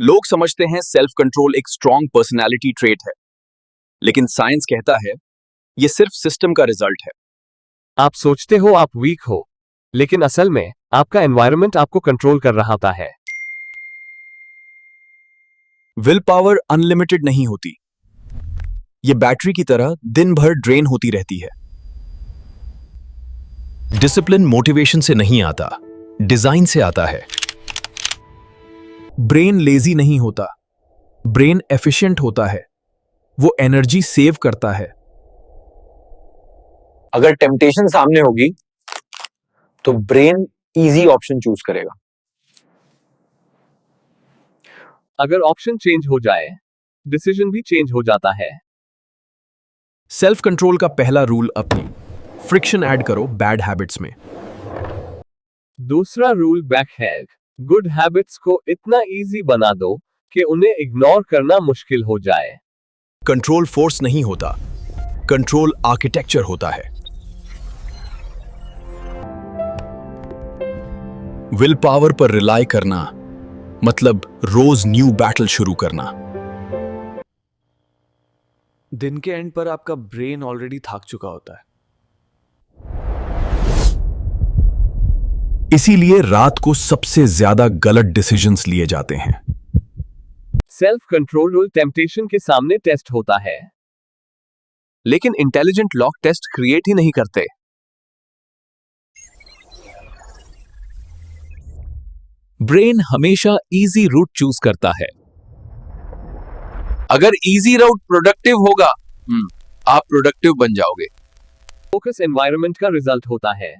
लोग समझते हैं सेल्फ कंट्रोल एक स्ट्रॉन्ग पर्सनैलिटी ट्रेट है, लेकिन साइंस कहता है यह सिर्फ सिस्टम का रिजल्ट है। आप सोचते हो आप वीक हो, लेकिन असल में आपका एनवायरनमेंट आपको कंट्रोल कर रहा होता है। विल पावर अनलिमिटेड नहीं होती, ये बैटरी की तरह दिन भर ड्रेन होती रहती है। डिसिप्लिन मोटिवेशन से नहीं आता, डिजाइन से आता है। ब्रेन लेजी नहीं होता, ब्रेन एफिशिएंट होता है, वो एनर्जी सेव करता है। अगर टेम्पटेशन सामने होगी तो ब्रेन इजी ऑप्शन चूज करेगा। अगर ऑप्शन चेंज हो जाए, डिसीजन भी चेंज हो जाता है। सेल्फ कंट्रोल का पहला रूल अपनी फ्रिक्शन ऐड करो बैड हैबिट्स में। दूसरा rule back hack, good habits को इतना इजी बना दो कि उन्हें इग्नोर करना मुश्किल हो जाए। कंट्रोल फोर्स नहीं होता, कंट्रोल आर्किटेक्चर होता है। विल पावर पर रिलाई करना मतलब रोज न्यू बैटल शुरू करना। दिन के एंड पर आपका ब्रेन ऑलरेडी थक चुका होता है। इसीलिए रात को सबसे ज्यादा गलत डिसीजंस लिए जाते हैं। सेल्फ कंट्रोल रूल टेम्पटेशन के सामने टेस्ट होता है, लेकिन इंटेलिजेंट लॉक टेस्ट क्रिएट ही नहीं करते। ब्रेन हमेशा इजी रूट चूज करता है। अगर इजी रूट प्रोडक्टिव होगा, आप प्रोडक्टिव बन जाओगे। फोकस एनवायरनमेंट का रिजल्ट होता है।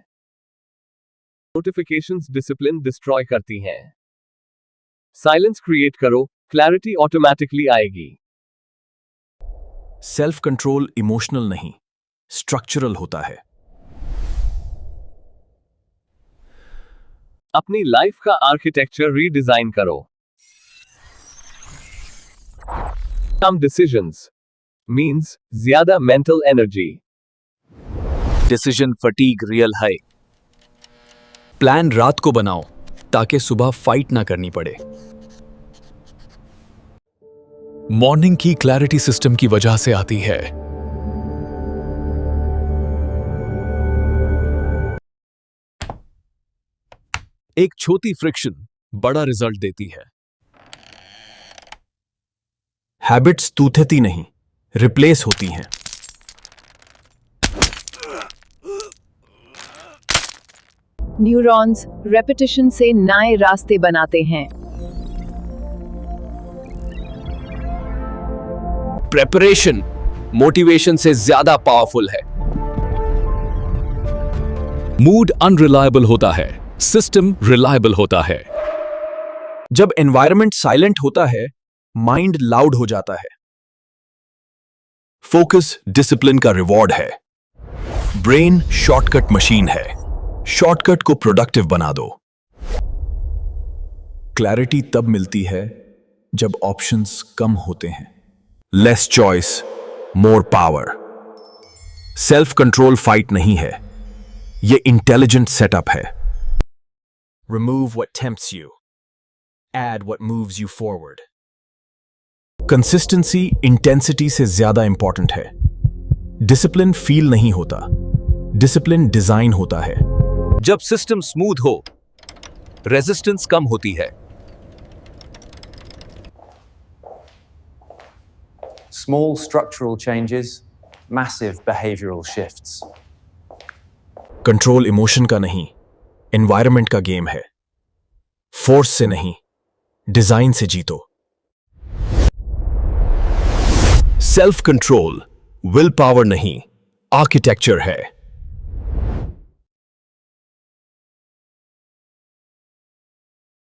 नोटिफिकेशंस डिसिप्लिन डिस्ट्रॉय करती हैं। साइलेंस क्रिएट करो, क्लैरिटी ऑटोमेटिकली आएगी। सेल्फ कंट्रोल इमोशनल नहीं, स्ट्रक्चरल होता है। अपनी लाइफ का आर्किटेक्चर रीडिजाइन करो। कम डिसीजंस मींस ज्यादा mental energy. Decision fatigue real है। प्लान रात को बनाओ ताकि सुबह फाइट ना करनी पड़े। मॉर्निंग की क्लैरिटी सिस्टम की वजह से आती है। एक छोटी फ्रिक्शन बड़ा रिजल्ट देती है। हैबिट्स टूटती नहीं, रिप्लेस होती हैं। न्यूरॉन्स रेपिटेशन से नए रास्ते बनाते हैं। प्रेपरेशन मोटिवेशन से ज्यादा पावरफुल है। मूड अनरिलायबल होता है, सिस्टम रिलायबल होता है। जब एनवायरनमेंट साइलेंट होता है, माइंड लाउड हो जाता है। फोकस डिसिप्लिन का रिवॉर्ड है। ब्रेन शॉर्टकट मशीन है, शॉर्टकट को प्रोडक्टिव बना दो। क्लैरिटी तब मिलती है जब ऑप्शंस कम होते हैं। Less choice, more power. Self control fight नहीं है, यह इंटेलिजेंट सेटअप है। Remove what tempts you. Add what moves you forward. Consistency intensity से ज्यादा इंपॉर्टेंट है। डिसिप्लिन फील नहीं होता, डिसिप्लिन डिजाइन होता है। जब सिस्टम स्मूथ हो, रेजिस्टेंस कम होती है। Small structural changes, massive behavioral shifts. Control emotion का नहीं, एनवायरनमेंट का गेम है। फोर्स से नहीं, डिजाइन से जीतो। सेल्फ कंट्रोल विल पावर नहीं, आर्किटेक्चर है।